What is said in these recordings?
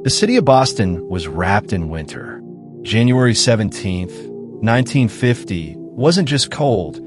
The city of Boston was wrapped in winter. January 17th, 1950 wasn't just cold.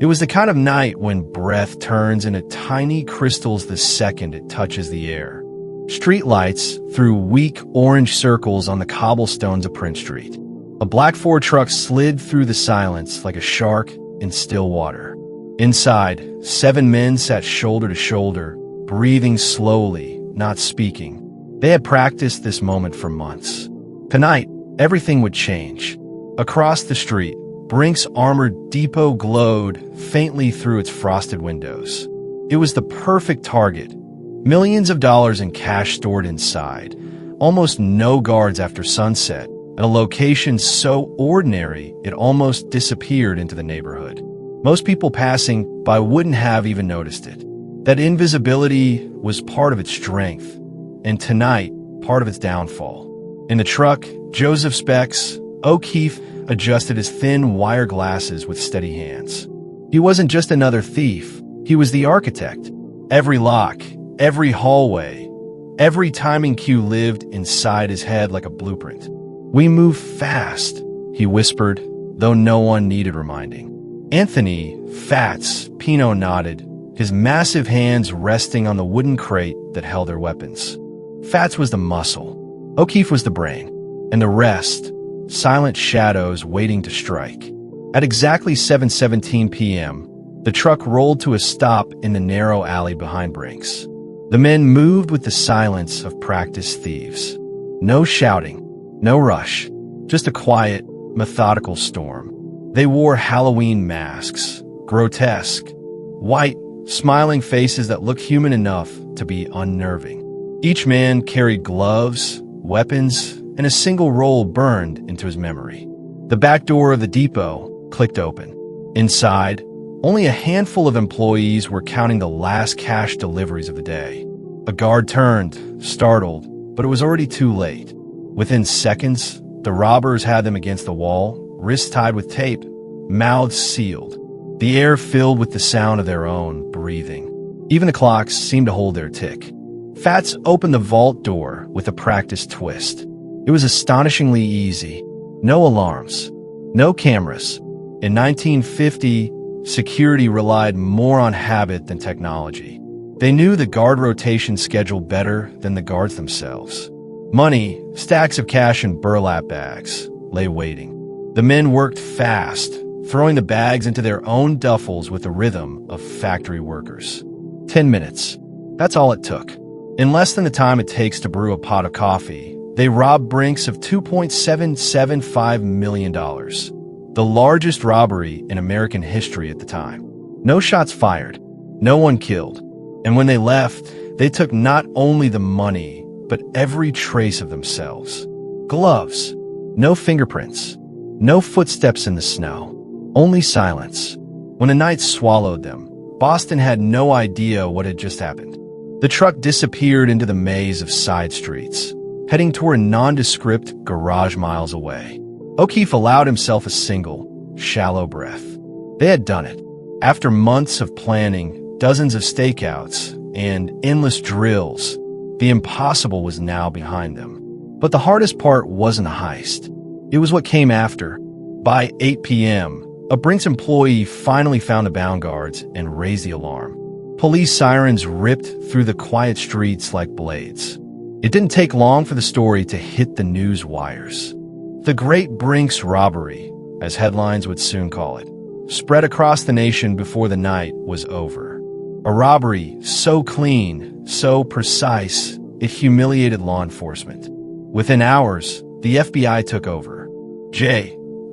It was the kind of night when breath turns into tiny crystals the second it touches the air. Street lights threw weak orange circles on the cobblestones of Prince Street. A black Ford truck slid through the silence like a shark in still water. Inside, 7 men sat shoulder to shoulder, breathing slowly, not speaking. They had practiced this moment for months. Tonight, everything would change. Across the street, Brink's armored depot glowed faintly through its frosted windows. It was the perfect target. Millions of dollars in cash stored inside. Almost no guards after sunset, at a location so ordinary it almost disappeared into the neighborhood. Most people passing by wouldn't have even noticed it. That invisibility was part of its strength, and tonight, part of its downfall. In the truck, Joseph Specs, O'Keefe adjusted his thin wire glasses with steady hands. He wasn't just another thief, he was the architect. Every lock, every hallway, every timing cue lived inside his head like a blueprint. "We move fast," he whispered, though no one needed reminding. Anthony Fats Pino nodded, his massive hands resting on the wooden crate that held their weapons. Fats was the muscle, O'Keefe was the brain, and the rest, silent shadows waiting to strike. At exactly 7:17 p.m., the truck rolled to a stop in the narrow alley behind Brink's. The men moved with the silence of practiced thieves. No shouting, no rush, just a quiet, methodical storm. They wore Halloween masks, grotesque, white, smiling faces that looked human enough to be unnerving. Each man carried gloves, weapons, and a single roll burned into his memory. The back door of the depot clicked open. Inside, only a handful of employees were counting the last cash deliveries of the day. A guard turned, startled, but it was already too late. Within seconds, the robbers had them against the wall, wrists tied with tape, mouths sealed. The air filled with the sound of their own breathing. Even the clocks seemed to hold their tick. Fats opened the vault door with a practiced twist. It was astonishingly easy. No alarms, no cameras. In 1950, security relied more on habit than technology. They knew the guard rotation schedule better than the guards themselves. Money, stacks of cash in burlap bags, lay waiting. The men worked fast, throwing the bags into their own duffels with the rhythm of factory workers. 10 minutes. That's all it took. In less than the time it takes to brew a pot of coffee, they robbed Brink's of $2.775 million, the largest robbery in American history at the time. No shots fired, no one killed. And when they left, they took not only the money, but every trace of themselves. Gloves, no fingerprints, no footsteps in the snow, only silence. When the night swallowed them, Boston had no idea what had just happened. The truck disappeared into the maze of side streets, heading toward a nondescript garage miles away. O'Keefe allowed himself a single, shallow breath. They had done it. After months of planning, dozens of stakeouts, and endless drills, the impossible was now behind them. But the hardest part wasn't a heist. It was what came after. By 8 p.m., a Brink's employee finally found the bound guards and raised the alarm. Police sirens ripped through the quiet streets like blades. It didn't take long for the story to hit the news wires. The Great Brink's Robbery, as headlines would soon call it, spread across the nation before the night was over. A robbery so clean, so precise, it humiliated law enforcement. Within hours, the FBI took over.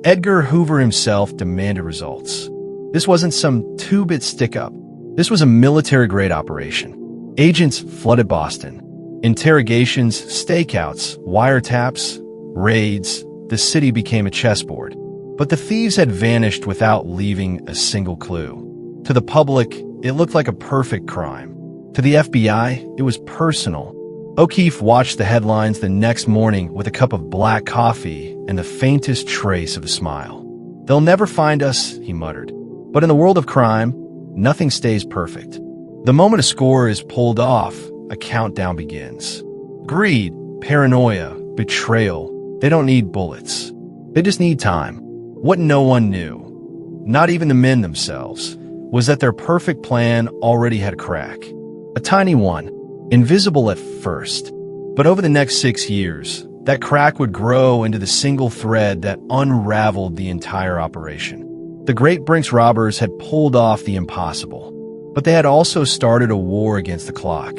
Edgar Hoover himself demanded results. This wasn't some two-bit stick-up. This was a military-grade operation. Agents flooded Boston. Interrogations, stakeouts, wiretaps, raids. The city became a chessboard. But the thieves had vanished without leaving a single clue. To the public, it looked like a perfect crime. To the FBI, it was personal. O'Keefe watched the headlines the next morning with a cup of black coffee and the faintest trace of a smile. "They'll never find us," he muttered. But in the world of crime, nothing stays perfect. The moment a score is pulled off, a countdown begins. Greed, paranoia, betrayal. They don't need bullets. They just need time. What no one knew, not even the men themselves, was that their perfect plan already had a crack. A tiny one, invisible at first. But over the next 6 years, that crack would grow into the single thread that unraveled the entire operation. The Great Brink's robbers had pulled off the impossible, but they had also started a war against the clock.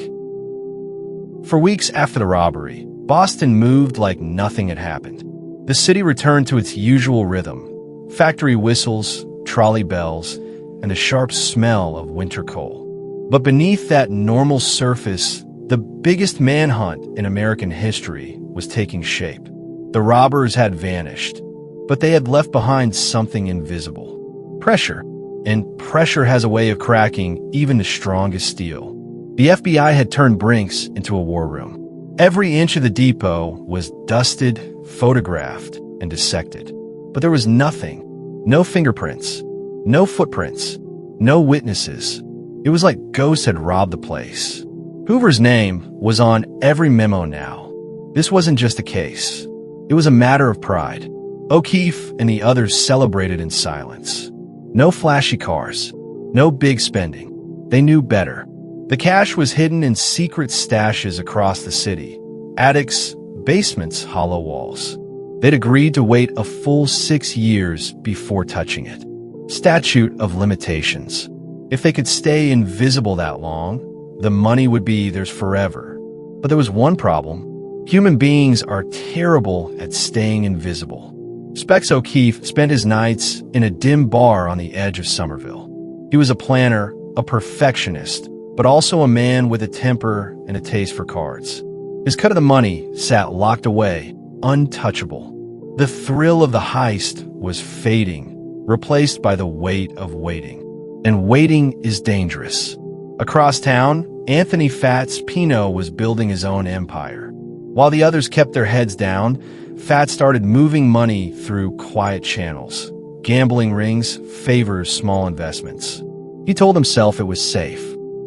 For weeks after the robbery, Boston moved like nothing had happened. The city returned to its usual rhythm: factory whistles, trolley bells, and the sharp smell of winter coal. But beneath that normal surface, the biggest manhunt in American history was taking shape. The robbers had vanished, but they had left behind something invisible: pressure. And pressure has a way of cracking even the strongest steel. The FBI had turned Brink's into a war room. Every inch of the depot was dusted, photographed, and dissected. But there was nothing. No fingerprints. No footprints. No witnesses. It was like ghosts had robbed the place. Hoover's name was on every memo now. This wasn't just a case. It was a matter of pride. O'Keefe and the others celebrated in silence. No flashy cars. No big spending. They knew better. The cash was hidden in secret stashes across the city. Attics, basements, hollow walls. They'd agreed to wait a full 6 years before touching it. Statute of limitations. If they could stay invisible that long, the money would be theirs forever. But there was one problem. Human beings are terrible at staying invisible. Specs O'Keefe spent his nights in a dim bar on the edge of Somerville. He was a planner, a perfectionist, but also a man with a temper and a taste for cards. His cut of the money sat locked away, untouchable. The thrill of the heist was fading, replaced by the weight of waiting. And waiting is dangerous. Across town, Anthony Fats Pino was building his own empire. While the others kept their heads down, Fats started moving money through quiet channels. Gambling rings, favors, small investments. He told himself it was safe.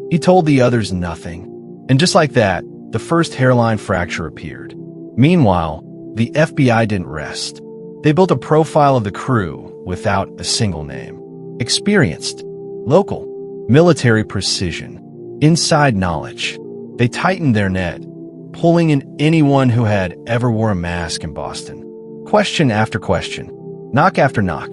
He told the others nothing. And just like that, the first hairline fracture appeared. Meanwhile, the FBI didn't rest. They built a profile of the crew without a single name. Experienced, local, military precision, inside knowledge. They tightened their net, pulling in anyone who had ever wore a mask in Boston. Question after question, knock after knock.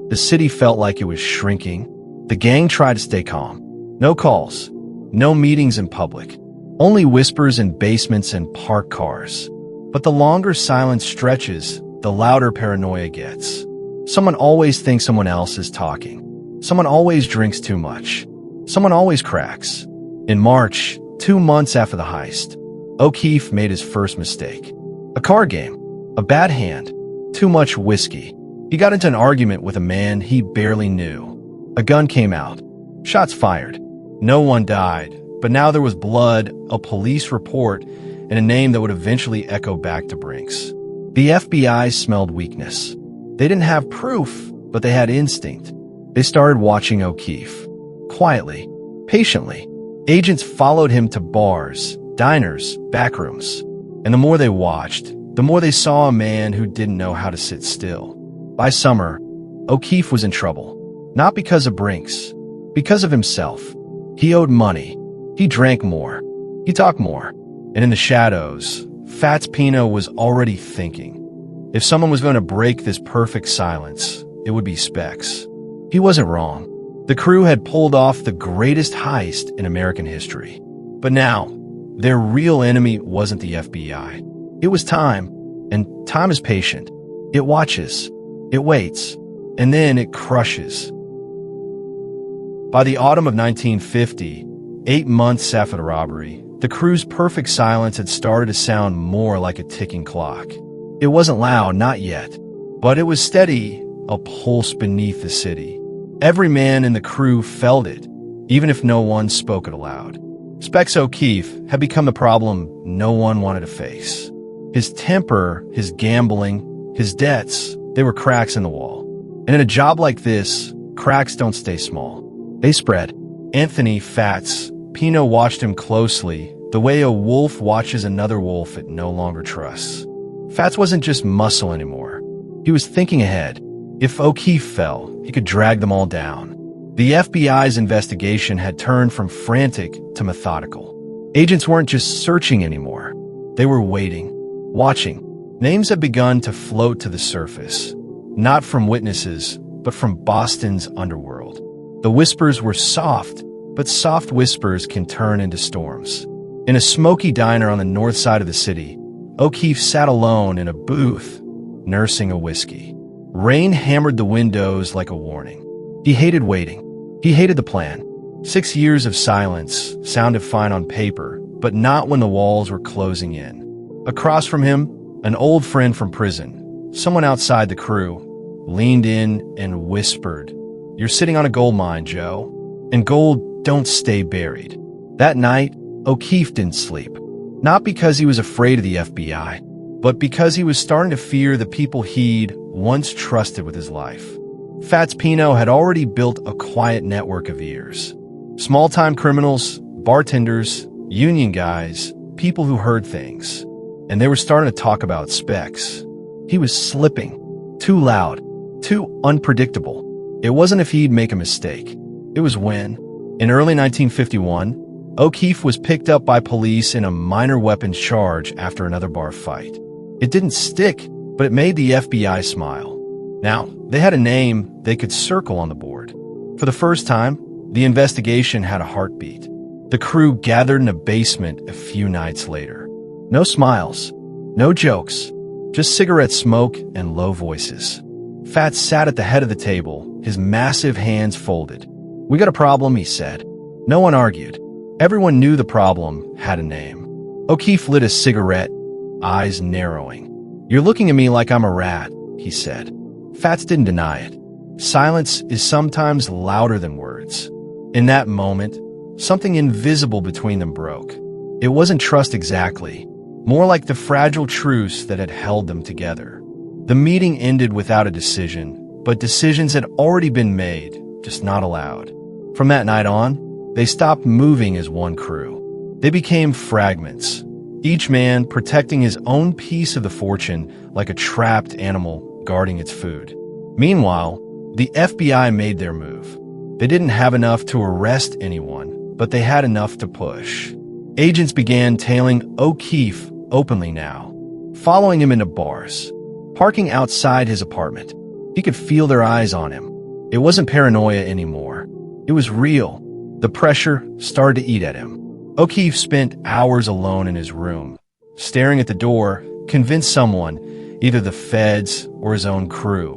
The city felt like it was shrinking. The gang tried to stay calm. No calls, no meetings in public, only whispers in basements and parked cars. But the longer silence stretches, the louder paranoia gets. Someone always thinks someone else is talking. Someone always drinks too much. Someone always cracks. In March, 2 months after the heist, O'Keefe made his first mistake. A card game. A bad hand. Too much whiskey. He got into an argument with a man he barely knew. A gun came out. Shots fired. No one died, but now there was blood, a police report, and a name that would eventually echo back to Brink's. The FBI smelled weakness. They didn't have proof, but they had instinct. They started watching O'Keefe. Quietly, patiently. Agents followed him to bars, diners, backrooms. And the more they watched, the more they saw a man who didn't know how to sit still. By summer, O'Keefe was in trouble. Not because of Brink's, because of himself. He owed money. He drank more. He talked more. And in the shadows, Fats Pino was already thinking. If someone was going to break this perfect silence, it would be Specs. He wasn't wrong. The crew had pulled off the greatest heist in American history. But now, their real enemy wasn't the FBI. It was time, and time is patient. It watches, it waits, and then it crushes. By the autumn of 1950, 8 months after the robbery, the crew's perfect silence had started to sound more like a ticking clock. It wasn't loud, not yet, but it was steady, a pulse beneath the city. Every man in the crew felt it, even if no one spoke it aloud. Specs O'Keefe had become the problem no one wanted to face. His temper, his gambling, his debts, they were cracks in the wall. And in a job like this, cracks don't stay small. They spread. Anthony Fats Pino watched him closely the way a wolf watches another wolf it no longer trusts. Fats wasn't just muscle anymore. He was thinking ahead. If O'Keefe fell, he could drag them all down. The FBI's investigation had turned from frantic to methodical. Agents weren't just searching anymore. They were waiting, watching. Names had begun to float to the surface, not from witnesses, but from Boston's underworld. The whispers were soft, but soft whispers can turn into storms. In a smoky diner on the north side of the city, O'Keefe sat alone in a booth, nursing a whiskey. Rain hammered the windows like a warning. He hated waiting. He hated the plan. 6 years of silence sounded fine on paper, but not when the walls were closing in. Across from him, an old friend from prison, someone outside the crew, leaned in and whispered, "You're sitting on a gold mine, Joe, and gold don't stay buried." That night, O'Keefe didn't sleep. Not because he was afraid of the FBI, but because he was starting to fear the people he'd once trusted with his life. Fats Pino had already built a quiet network of ears. Small-time criminals, bartenders, union guys, people who heard things. And they were starting to talk about specs. He was slipping. Too loud. Too unpredictable. It wasn't if he'd make a mistake. It was when, in early 1951, O'Keefe was picked up by police in a minor weapons charge after another bar fight. It didn't stick, but it made the FBI smile. Now, they had a name they could circle on the board. For the first time, the investigation had a heartbeat. The crew gathered in a basement a few nights later. No smiles, no jokes, just cigarette smoke and low voices. Fats sat at the head of the table, his massive hands folded. "We got a problem," he said. No one argued. Everyone knew the problem had a name. O'Keefe lit a cigarette, eyes narrowing. "You're looking at me like I'm a rat," he said. Fats didn't deny it. Silence is sometimes louder than words. In that moment, something invisible between them broke. It wasn't trust exactly, more like the fragile truce that had held them together. The meeting ended without a decision, but decisions had already been made, just not allowed. From that night on, they stopped moving as one crew. They became fragments, each man protecting his own piece of the fortune like a trapped animal guarding its food. Meanwhile, the FBI made their move. They didn't have enough to arrest anyone, but they had enough to push. Agents began tailing O'Keefe openly now, following him into bars, parking outside his apartment. He could feel their eyes on him. It wasn't paranoia anymore. It was real. The pressure started to eat at him. O'Keefe spent hours alone in his room, staring at the door, convinced someone, either the feds or his own crew,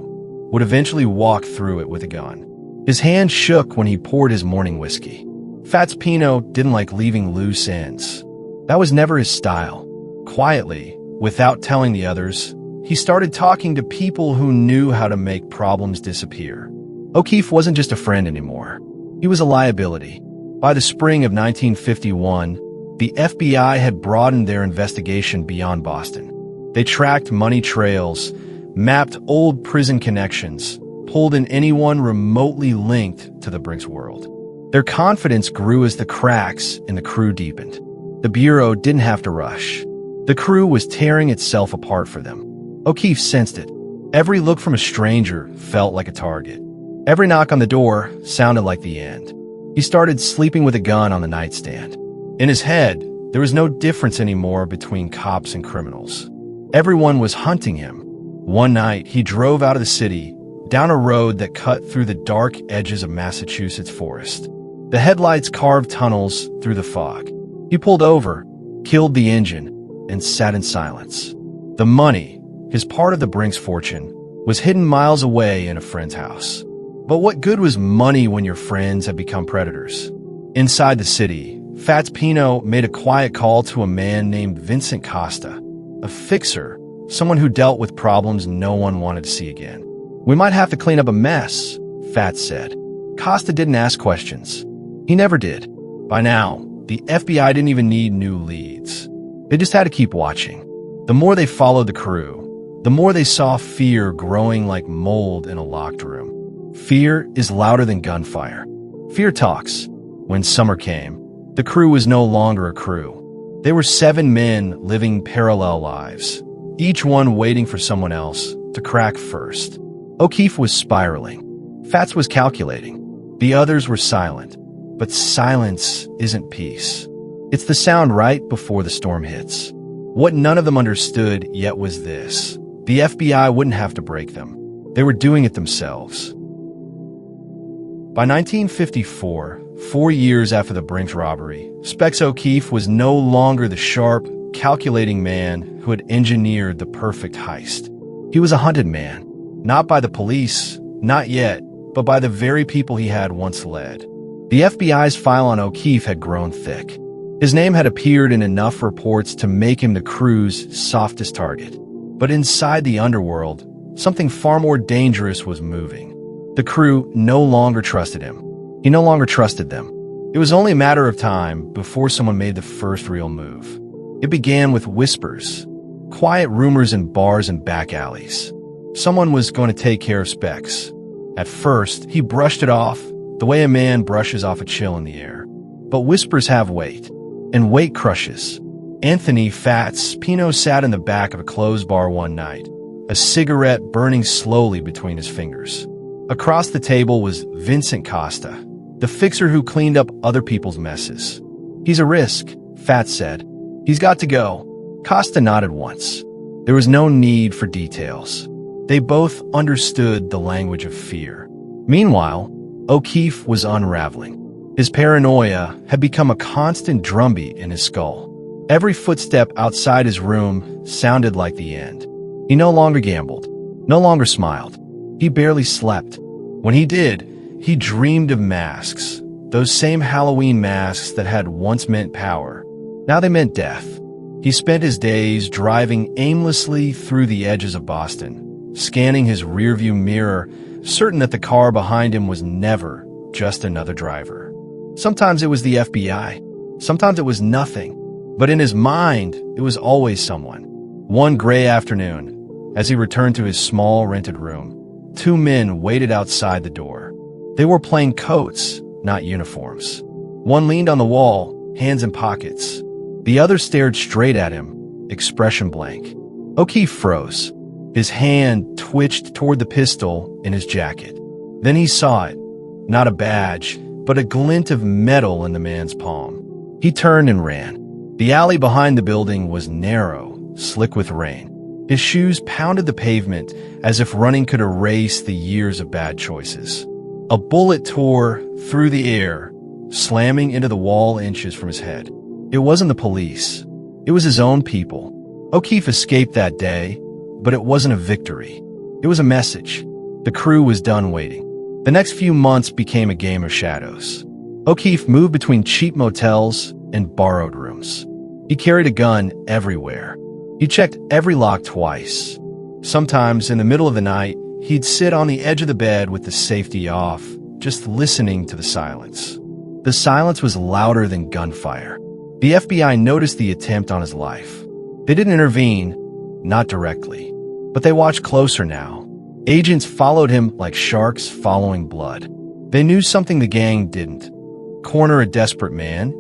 would eventually walk through it with a gun. His hand shook when he poured his morning whiskey. Fats Pino didn't like leaving loose ends. That was never his style. Quietly, without telling the others, he started talking to people who knew how to make problems disappear. O'Keefe wasn't just a friend anymore. He was a liability. By the spring of 1951, the FBI had broadened their investigation beyond Boston. They tracked money trails, mapped old prison connections, pulled in anyone remotely linked to the Brink's world. Their confidence grew as the cracks in the crew deepened. The Bureau didn't have to rush. The crew was tearing itself apart for them. O'Keefe sensed it. Every look from a stranger felt like a target. Every knock on the door sounded like the end. He started sleeping with a gun on the nightstand. In his head, there was no difference anymore between cops and criminals. Everyone was hunting him. One night, he drove out of the city, down a road that cut through the dark edges of Massachusetts forest. The headlights carved tunnels through the fog. He pulled over, killed the engine, and sat in silence. The money, his part of the Brink's fortune, was hidden miles away in a friend's house. But what good was money when your friends had become predators? Inside the city, Fats Pino made a quiet call to a man named Vincent Costa, a fixer, someone who dealt with problems no one wanted to see again. "We might have to clean up a mess," Fats said. Costa didn't ask questions. He never did. By now, the FBI didn't even need new leads. They just had to keep watching. The more they followed the crew, the more they saw fear growing like mold in a locked room. Fear is louder than gunfire. Fear talks. When summer came, the crew was no longer a crew. They were 7 men living parallel lives, each one waiting for someone else to crack first. O'Keefe was spiraling. Fats was calculating. The others were silent. But silence isn't peace. It's the sound right before the storm hits. What none of them understood yet was this: the FBI wouldn't have to break them. They were doing it themselves. By 1954, 4 years after the Brink robbery, Specs O'Keefe was no longer the sharp, calculating man who had engineered the perfect heist. He was a hunted man, not by the police, not yet, but by the very people he had once led. The FBI's file on O'Keefe had grown thick. His name had appeared in enough reports to make him the crew's softest target. But inside the underworld, something far more dangerous was moving. The crew no longer trusted him. He no longer trusted them. It was only a matter of time before someone made the first real move. It began with whispers, quiet rumors in bars and back alleys. Someone was going to take care of Specs. At first, he brushed it off, the way a man brushes off a chill in the air. But whispers have weight, and weight crushes. Anthony Fats Pino sat in the back of a closed bar one night, a cigarette burning slowly between his fingers. Across the table was Vincent Costa, the fixer who cleaned up other people's messes. "He's a risk," Fats said. "He's got to go." Costa nodded once. There was no need for details. They both understood the language of fear. Meanwhile, O'Keefe was unraveling. His paranoia had become a constant drumbeat in his skull. Every footstep outside his room sounded like the end. He no longer gambled, no longer smiled. He barely slept. When he did, he dreamed of masks, those same Halloween masks that had once meant power. Now they meant death. He spent his days driving aimlessly through the edges of Boston, scanning his rearview mirror, certain that the car behind him was never just another driver. Sometimes it was the FBI. Sometimes it was nothing. But in his mind, it was always someone. One gray afternoon, as he returned to his small rented room, 2 men waited outside the door. They wore plain coats, not uniforms. One leaned on the wall, hands in pockets. The other stared straight at him, expression blank. O'Keefe froze. His hand twitched toward the pistol in his jacket. Then he saw it. Not a badge, but a glint of metal in the man's palm. He turned and ran. The alley behind the building was narrow, slick with rain. His shoes pounded the pavement as if running could erase the years of bad choices. A bullet tore through the air, slamming into the wall inches from his head. It wasn't the police. It was his own people. O'Keefe escaped that day, but it wasn't a victory. It was a message. The crew was done waiting. The next few months became a game of shadows. O'Keefe moved between cheap motels and borrowed rooms. He carried a gun everywhere. He checked every lock twice. Sometimes, in the middle of the night, he'd sit on the edge of the bed with the safety off, just listening to the silence. The silence was louder than gunfire. The FBI noticed the attempt on his life. They didn't intervene, not directly, but they watched closer now. Agents followed him like sharks following blood. They knew something the gang didn't. Corner a desperate man,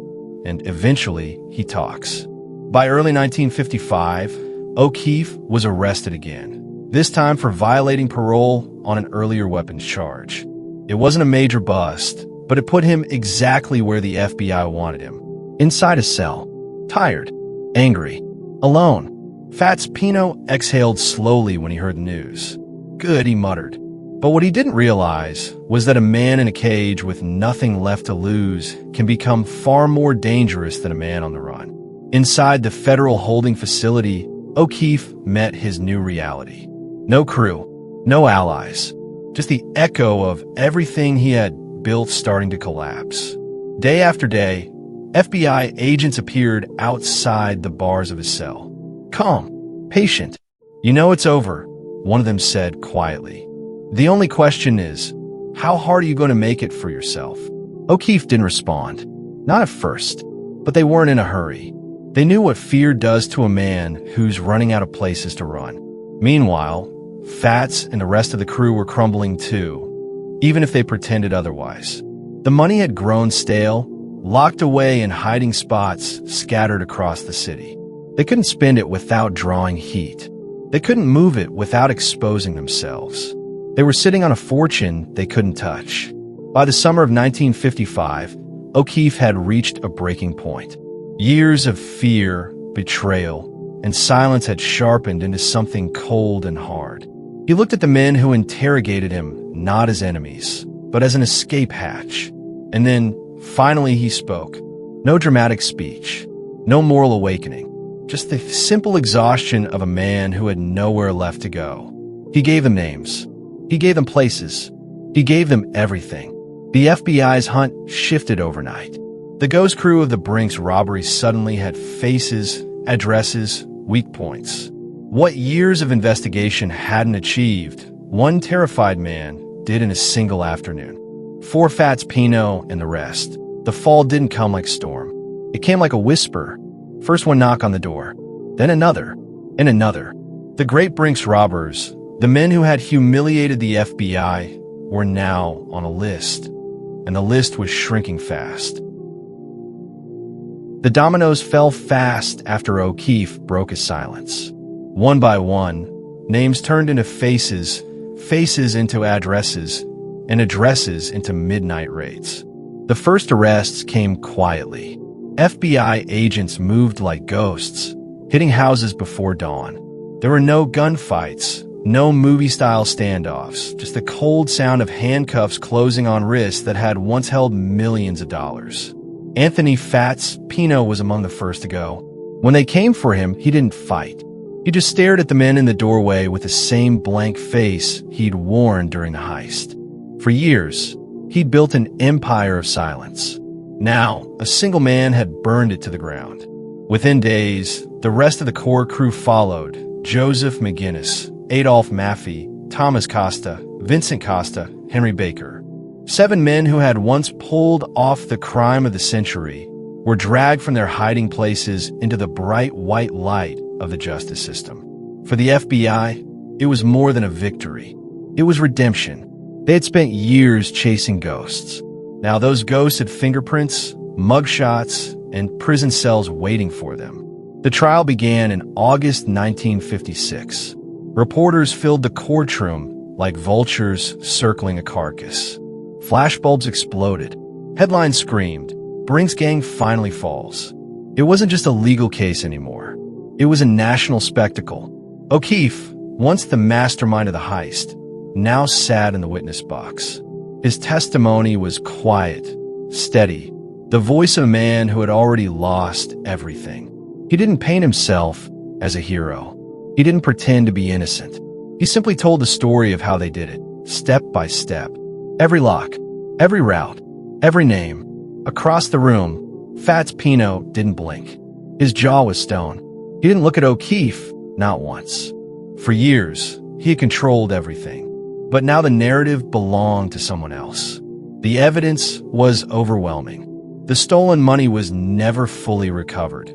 and eventually he talks. By early 1955, O'Keefe was arrested again, this time for violating parole on an earlier weapons charge. It wasn't a major bust, but it put him exactly where the FBI wanted him. Inside a cell, tired, angry, alone. Fats Pino exhaled slowly when he heard the news. "Good," he muttered. But what he didn't realize was that a man in a cage with nothing left to lose can become far more dangerous than a man on the run. Inside the federal holding facility, O'Keefe met his new reality. No crew, no allies, just the echo of everything he had built starting to collapse. Day after day, FBI agents appeared outside the bars of his cell. Calm, patient. "You know it's over," one of them said quietly. "The only question is, how hard are you going to make it for yourself?" O'Keefe didn't respond. Not at first, but they weren't in a hurry. They knew what fear does to a man who's running out of places to run. Meanwhile, Fats and the rest of the crew were crumbling too, even if they pretended otherwise. The money had grown stale, locked away in hiding spots scattered across the city. They couldn't spend it without drawing heat. They couldn't move it without exposing themselves. They were sitting on a fortune they couldn't touch. By the summer of 1955, O'Keefe had reached a breaking point. Years of fear, betrayal, and silence had sharpened into something cold and hard. He looked at the men who interrogated him not as enemies, but as an escape hatch. And then, finally, he spoke. No dramatic speech, no moral awakening, just the simple exhaustion of a man who had nowhere left to go. He gave them names. He gave them places. He gave them everything. The FBI's hunt shifted overnight. The ghost crew of the Brink's robberies suddenly had faces, addresses, weak points. What years of investigation hadn't achieved, one terrified man did in a single afternoon. 4 Fats, Pino, and the rest. The fall didn't come like storm. It came like a whisper. First one knock on the door, then another, and another. The great Brink's robbers, the men who had humiliated the FBI, were now on a list, and the list was shrinking fast. The dominoes fell fast after O'Keefe broke his silence. One by one, names turned into faces, faces into addresses, and addresses into midnight raids. The first arrests came quietly. FBI agents moved like ghosts, hitting houses before dawn. There were no gunfights, no movie-style standoffs, just the cold sound of handcuffs closing on wrists that had once held millions of dollars. Anthony Fats Pino was among the first to go. When they came for him, he didn't fight. He just stared at the men in the doorway with the same blank face he'd worn during the heist. For years, he'd built an empire of silence. Now, a single man had burned it to the ground. Within days, the rest of the core crew followed. Joseph McGinnis, Adolph Maffei, Thomas Costa, Vincent Costa, Henry Baker. 7 men who had once pulled off the crime of the century were dragged from their hiding places into the bright white light of the justice system. For the FBI, it was more than a victory. It was redemption. They had spent years chasing ghosts. Now those ghosts had fingerprints, mugshots, and prison cells waiting for them. The trial began in August 1956. Reporters filled the courtroom like vultures circling a carcass. Flashbulbs exploded. Headlines screamed, "Brink's gang finally falls." It wasn't just a legal case anymore. It was a national spectacle. O'Keefe, once the mastermind of the heist, now sat in the witness box. His testimony was quiet, steady, the voice of a man who had already lost everything. He didn't paint himself as a hero. He didn't pretend to be innocent. He simply told the story of how they did it, step by step. Every lock, every route, every name. Across the room, Fats Pino didn't blink. His jaw was stone. He didn't look at O'Keefe, not once. For years, he had controlled everything. But now the narrative belonged to someone else. The evidence was overwhelming. The stolen money was never fully recovered.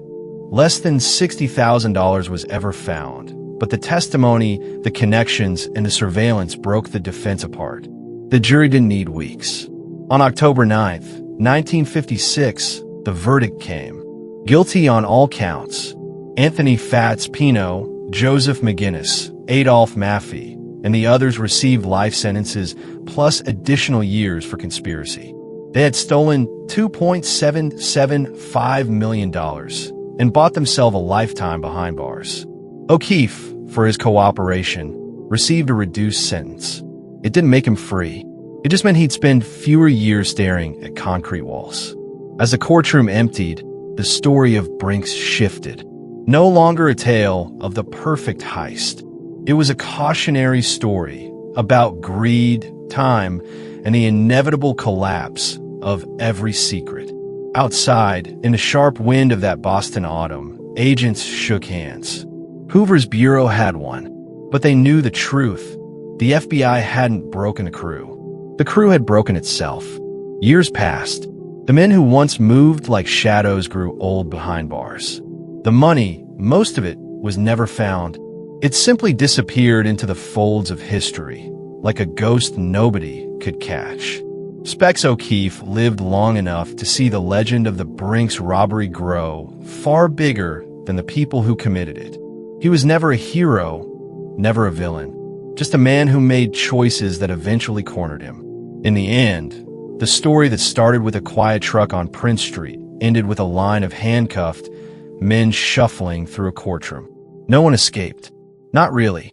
Less than $60,000 was ever found, but the testimony, the connections, and the surveillance broke the defense apart. The jury didn't need weeks. On October 9th, 1956, the verdict came. Guilty on all counts. Anthony Fats Pino, Joseph McGinnis, Adolph Maffei, and the others received life sentences plus additional years for conspiracy. They had stolen $2.775 million and bought themselves a lifetime behind bars. O'Keefe, for his cooperation, received a reduced sentence. It didn't make him free. It just meant he'd spend fewer years staring at concrete walls. As the courtroom emptied, the story of Brink's shifted. No longer a tale of the perfect heist. It was a cautionary story about greed, time, and the inevitable collapse of every secret. Outside, in the sharp wind of that Boston autumn, agents shook hands. Hoover's bureau had one, but they knew the truth. The FBI hadn't broken a crew. The crew had broken itself. Years passed. The men who once moved like shadows grew old behind bars. The money, most of it, was never found. It simply disappeared into the folds of history, like a ghost nobody could catch. Specs O'Keefe lived long enough to see the legend of the Brink's robbery grow far bigger than the people who committed it. He was never a hero, never a villain, just a man who made choices that eventually cornered him. In the end, the story that started with a quiet truck on Prince Street ended with a line of handcuffed men shuffling through a courtroom. No one escaped. Not really.